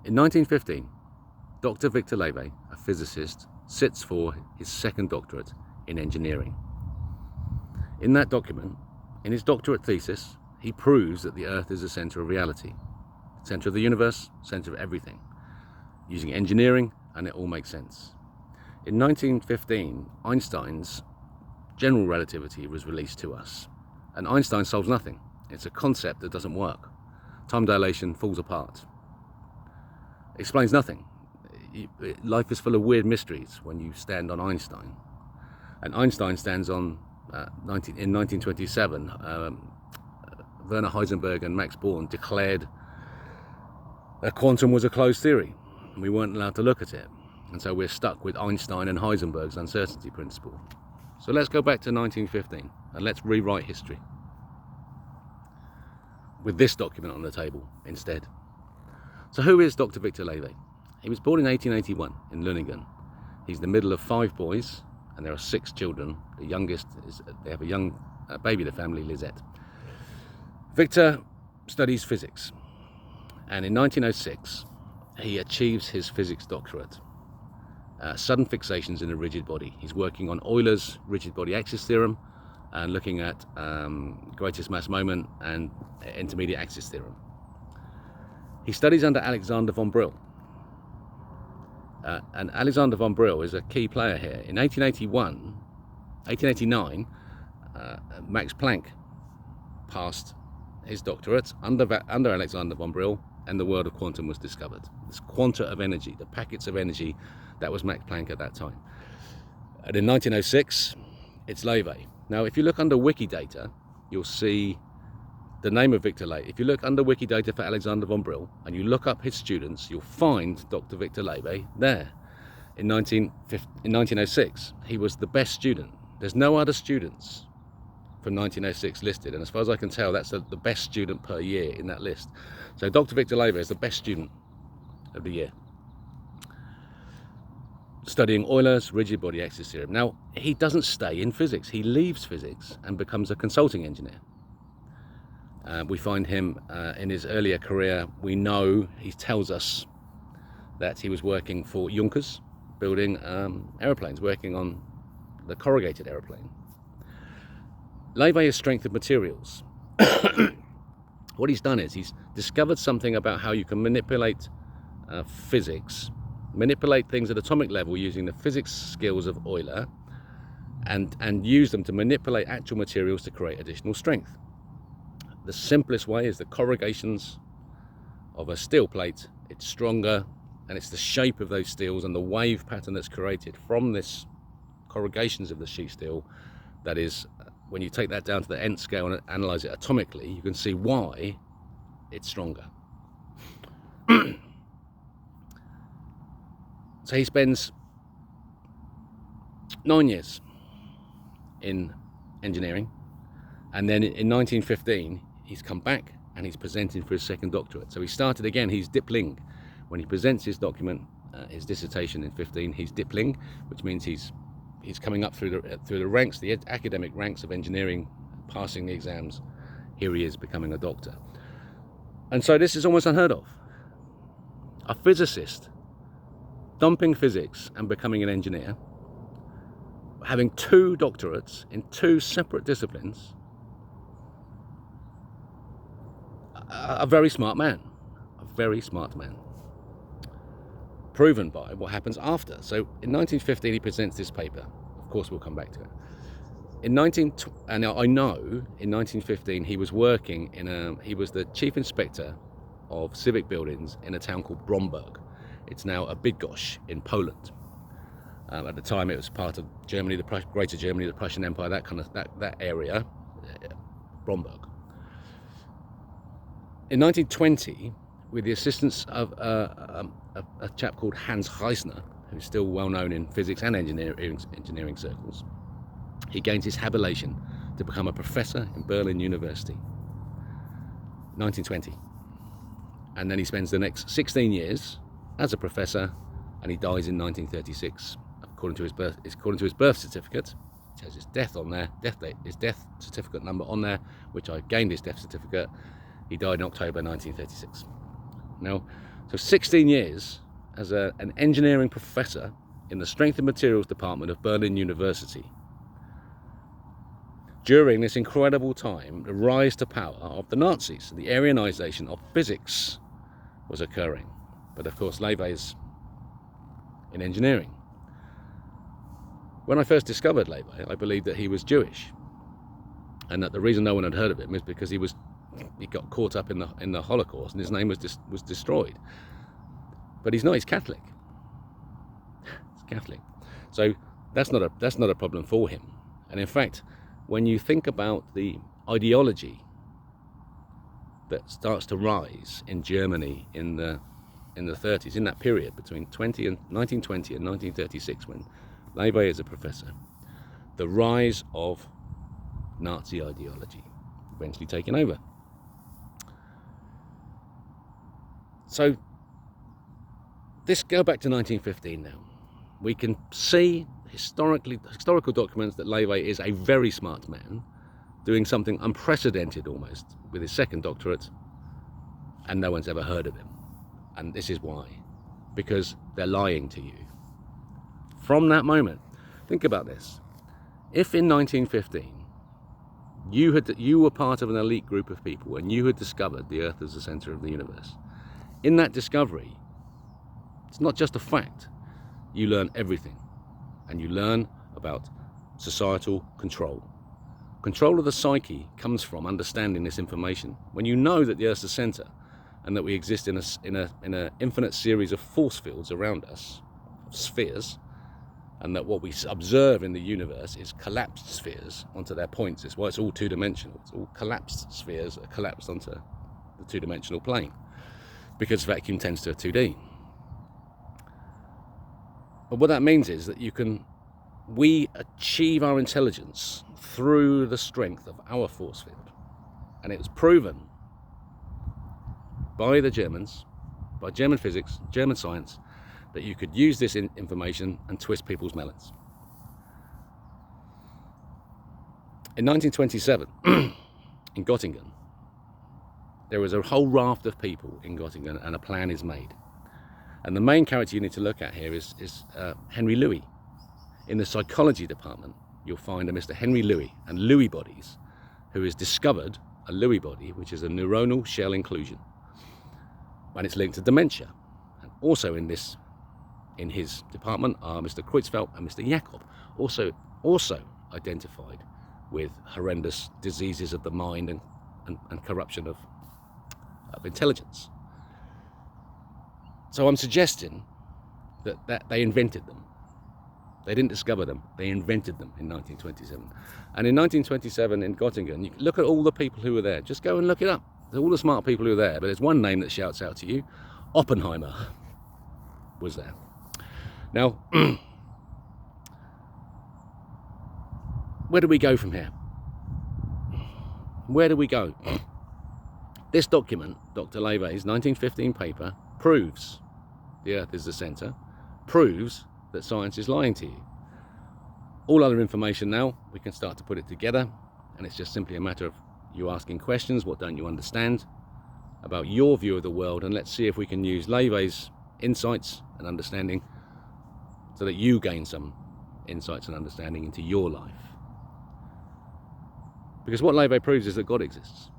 In 1915, Dr. Viktor Lewe, a physicist, sits for his second doctorate in engineering. In that document, in his doctorate thesis, he proves that the Earth is the center of reality, center of the universe, center of everything, using engineering, and it all makes sense. In 1915, Einstein's general relativity was released to us, and Einstein solves nothing. It's a concept that doesn't work. Time dilation falls apart. Explains nothing. Life is full of weird mysteries when you stand on Einstein. And Einstein stands on, in 1927, Werner Heisenberg and Max Born declared that quantum was a closed theory. We weren't allowed to look at it. And so we're stuck with Einstein and Heisenberg's uncertainty principle. So let's go back to 1915 and let's rewrite history with this document on the table instead. So who is Dr. Viktor Lewe? He was born in 1881 in Lüningen. He's the middle of 5 boys, and there are 6 children. The youngest they have a young baby in the family, Lisette. Viktor studies physics, and in 1906 he achieves his physics doctorate. Sudden fixations in a rigid body. He's working on Euler's rigid body axis theorem and looking at greatest mass moment and intermediate axis theorem. He studies under Alexander von Brill. And Alexander von Brill is a key player here. In 1889, Max Planck passed his doctorate under Alexander von Brill, and the world of quantum was discovered. This quanta of energy, the packets of energy, that was Max Planck at that time. And in 1906, it's Lewe. Now, if you look under Wikidata, you'll see the name of Viktor Lewe. If you look under Wikidata for Alexander von Brill and you look up his students, you'll find Dr. Viktor Lewe there. In 1906, he was the best student. There's no other students from 1906 listed, and as far as I can tell, that's the best student per year in that list. So Dr. Viktor Lewe is the best student of the year, studying Euler's rigid body axis theorem. Now, he doesn't stay in physics. He leaves physics and becomes a consulting engineer. We find him in his earlier career. We know, he tells us that he was working for Junkers, building aeroplanes, working on the corrugated aeroplane. Lewe is strength of materials. What he's done is he's discovered something about how you can manipulate physics, manipulate things at atomic level using the physics skills of Euler, and use them to manipulate actual materials to create additional strength. The simplest way is the corrugations of a steel plate. It's stronger, and it's the shape of those steels and the wave pattern that's created from this corrugations of the sheet steel that is, when you take that down to the nth scale and analyze it atomically, you can see why it's stronger. So he spends 9 years in engineering, and then in 1915 he's come back and he's presenting for his second doctorate. So he started again. He's Dippling. When he presents his document, his dissertation in 15, he's Dippling, which means he's coming up through the ranks, the academic ranks of engineering, passing the exams. Here he is becoming a doctor. And so this is almost unheard of. A physicist dumping physics and becoming an engineer, having 2 doctorates in 2 separate disciplines. A very smart man. A very smart man. Proven by what happens after. So in 1915 he presents this paper. Of course we'll come back to it. And now I know in 1915 he was working he was the chief inspector of civic buildings in a town called Bromberg. It's now a Bydgoszcz in Poland. At the time it was part of Germany, Greater Germany, the Prussian Empire, that area, Bromberg. In 1920, with the assistance of a chap called Hans Reisner, who's still well known in physics and engineering circles, he gains his habilitation to become a professor in Berlin University. 1920. And then he spends the next 16 years as a professor, and he dies in 1936. According to his birth certificate, it has his death on there, his death certificate number on there, which I gained his death certificate. He died in October 1936. Now, So 16 years as an engineering professor in the Strength and Materials Department of Berlin University. During this incredible time, the rise to power of the Nazis, the Aryanization of physics was occurring. But of course, Lewe is in engineering. When I first discovered Lewe, I believed that he was Jewish, and that the reason no one had heard of him is because he got caught up in the Holocaust, and his name was destroyed. But he's not. He's Catholic. He's Catholic, so that's not a problem for him. And in fact, when you think about the ideology that starts to rise in Germany in the 30s, in that period between 1920 and 1936, when Lewe is a professor, the rise of Nazi ideology eventually taking over. So this go back to 1915 now. We can see historical documents that Lewe is a very smart man, doing something unprecedented almost with his second doctorate, and no one's ever heard of him. And this is why, because they're lying to you. From that moment, think about this. If in 1915 you were part of an elite group of people and you had discovered the Earth as the center of the universe, in that discovery, it's not just a fact. You learn everything, and you learn about societal control. Control of the psyche comes from understanding this information. When you know that the Earth's the center, and that we exist in an infinite series of force fields around us, spheres, and that what we observe in the universe is collapsed spheres onto their points. It's why it's all two-dimensional. It's all collapsed spheres that are collapsed onto the two-dimensional plane, because vacuum tends to a 2D. But what that means is that we achieve our intelligence through the strength of our force field. And it was proven by the Germans, by German physics, German science, that you could use this information and twist people's melons. In 1927, in Göttingen, there was a whole raft of people in Göttingen, and a plan is made. And the main character you need to look at here is Henry Lewe. In the psychology department, you'll find a Mr. Henry Lewe and Lewy bodies, who has discovered a Lewy body, which is a neuronal shell inclusion, and it's linked to dementia. And also in his department are Mr. Creutzfeldt and Mr. Jakob, also identified with horrendous diseases of the mind and corruption of intelligence. So I'm suggesting that they invented them. They didn't discover them, they invented them in 1927. And in 1927 in Göttingen, you can look at all the people who were there. Just go and look it up. There's all the smart people who were there, but there's one name that shouts out to you. Oppenheimer was there. Now, where do we go from here? Where do we go? This document, Dr. Lewe's 1915 paper, proves the Earth is the center, proves that science is lying to you. All other information now, we can start to put it together, and it's just simply a matter of you asking questions. What don't you understand about your view of the world? And let's see if we can use Lewe's insights and understanding so that you gain some insights and understanding into your life. Because what Lewe proves is that God exists,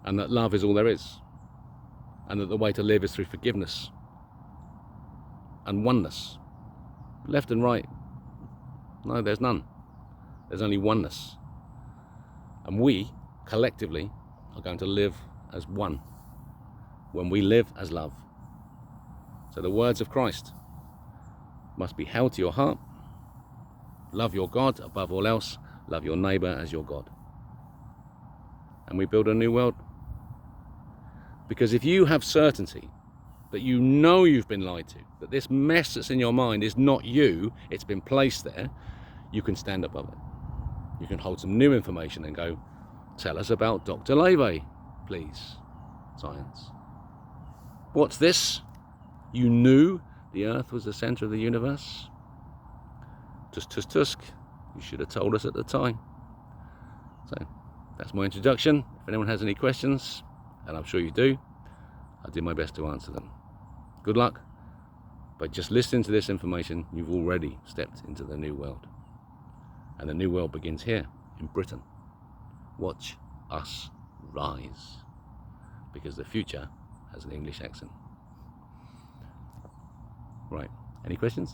and that love is all there is, and that the way to live is through forgiveness and oneness. Left and right, no, there's none. There's only oneness. And we, collectively, are going to live as one when we live as love. So the words of Christ must be held to your heart. Love your God above all else. Love your neighbor as your God. And we build a new world. Because if you have certainty that you know you've been lied to, that this mess that's in your mind is not you, it's been placed there, you can stand above it. You can hold some new information and go, tell us about Dr. Lewe, please, science. What's this? You knew the Earth was the center of the universe? Tusk. You should have told us at the time. So that's my introduction. If anyone has any questions, and I'm sure you do, I did my best to answer them. Good luck. But just listening to this information, you've already stepped into the new world. And the new world begins here in Britain. Watch us rise. Because the future has an English accent. Right. Any questions?